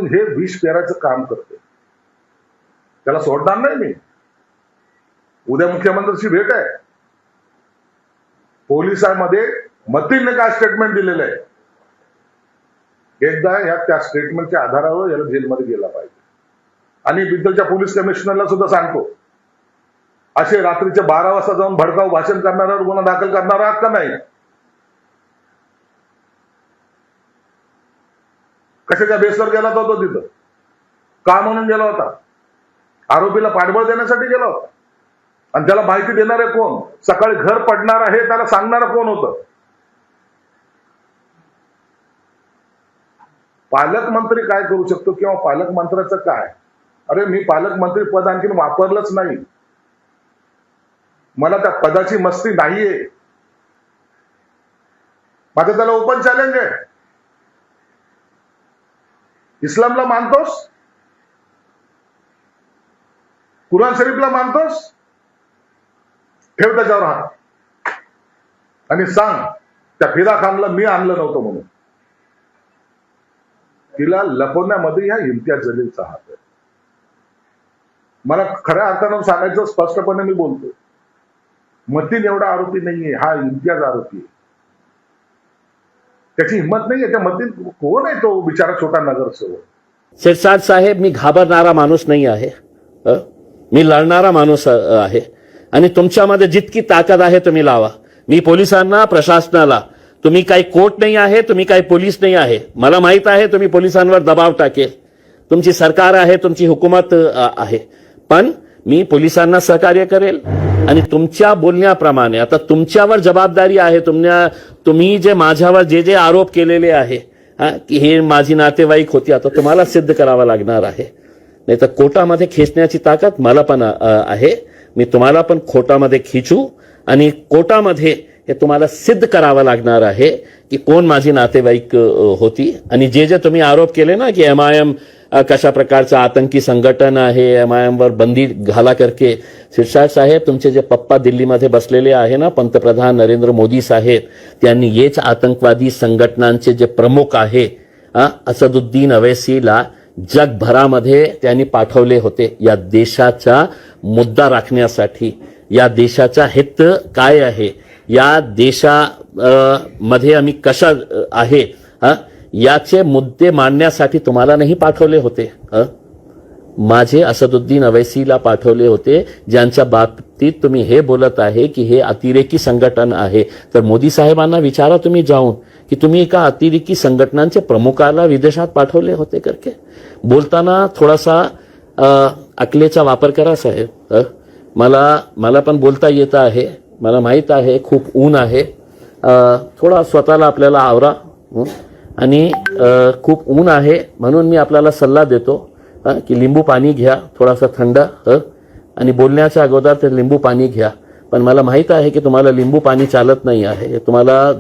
हे विष पेरायचं काम करते, त्याला सोडणार नाही मी. उद्या मुख्यमंत्र्यांची भेट आहे. पोलिसांमध्ये मतींनी काय स्टेटमेंट दिलेलं आहे, एकदा त्या स्टेटमेंटच्या आधारावर याला जेलमध्ये गेला पाहिजे. आणि बिद्दलच्या पोलीस कमिशनरला सुद्धा सांगतो, असे रात्रीचे 12 वाजता जाऊन भडकाऊ भाषण करणाऱ्यावर गुन्हा दाखल करणार आहात का नाही? कशाच्या बेसवर गेला होता तो तिथं? का म्हणून गेला होता? आरोपीला पाठबळ देण्यासाठी गेला होता. आणि त्याला माहिती देणारे कोण? सकाळी घर पडणार आहे त्याला सांगणारं कोण होतं? पालकमंत्री काय करू शकतो किंवा पालकमंत्र्याचं काय? अरे मी पालकमंत्री पद आणखीन वापरलंच नाही, मला त्या पदाची मस्ती नाहीये. माझं त्याला ओपन चॅलेंज आहे. इस्लामला मानतोस? कुराण शरीफला मानतोस? ठेव त्याच्यावर हात आणि सांग त्या फिदा खानला मी आणलं नव्हतं म्हणून. तिला लपवण्यामध्ये ह्या इम्तियाज जलीलचा हात आहे. मला खऱ्या अर्थानं सांगायचं, स्पष्टपणे मी बोलतो, मतीन एवढा आरोपी नाहीये, हा इम्तियाज आरोपी आहे. त्याची हिंमत नाहीये. त्या मतीन कोण आहे? तो बिचारा छोटा नगरसेवक. शिरसाट साहेब, मी घाबरणारा माणूस नाही आहे, मी लढणारा माणूस आहे. आणि तुमच्यामध्ये जितकी ताकद आहे तुम्ही लावा. मी पोलिसांना, प्रशासनाला, तुम्ही काही कोर्ट नाही आहे, तुम्ही काही पोलीस नाही आहे. मला माहित आहे तुम्ही पोलिसांवर दबाव टाकेल, तुमची सरकार आहे, तुमची हुकूमत आहे, पण मी पोलिसांना सहकार्य करेल. आणि तुमच्या बोलण्याप्रमाणे आता तुमच्यावर जबाबदारी आहे. तुम्ही जे माझ्यावर जे आरोप केलेले आहे की हे माझी नातेवाईक होती, आता तुम्हाला सिद्ध करावं लागणार आहे. नाही तर कोर्टामध्ये खेचण्याची ताकद मला पण आहे. मी तुम्हाला पण कोर्टामध्ये खिचू आणि कोर्टामध्ये हे तुम्हाला सिद्ध करावं लागणार आहे की कोण माझी नातेवाईक होती. आणि जे तुम्ही आरोप केले ना की MIM कशा प्रकारचं आतंकी संघटन आहे, MIM वर बंदी घाला करके. शिरसाट साहेब, तुमचे जे पप्पा दिल्लीमध्ये बसलेले आहे ना, पंतप्रधान नरेंद्र मोदी साहेब, त्यांनी हेच आतंकवादी संघटनांचे जे प्रमुख आहे असदुद्दीन अवैसीला जगभरामध्ये त्यांनी पाठवले होते या देशाचा मुद्दा राखण्यासाठी. या देशाचा हित काय आहे, या देशामध्ये आम्ही कशा आहे याचे मुद्दे मांडण्यासाठी तुम्हाला नाही पाठवले होते. माझे असदुद्दीन अवैसीला पाठवले होते, ज्यांच्या बाबतीत तुम्ही हे बोलत आहे की हे अतिरेकी संघटन आहे. तर मोदी साहेबांना विचारा तुम्ही जाऊन की तुम्ही एका अतिरेकी संघटनांचे प्रमुखाला विदेशात पाठवले होते करके. बोलताना थोडासा अकलेचा वापर करा साहेब. मला पण बोलता येत आहे, मला माहित आहे खूप ऊन आहे. थोडा स्वतःला आपल्याला आवरा. आणि खूप ऊन आहे म्हणून मी आपल्याला सल्ला देतो की लिंबू पाणी घ्या, थोडासा थंड, आणि बोलण्याच्या अगोदर ते लिंबू पाणी घ्या. पण मला माहित आहे की तुम्हाला लिंबू पाणी चालत नाही आहे, तुम्हाला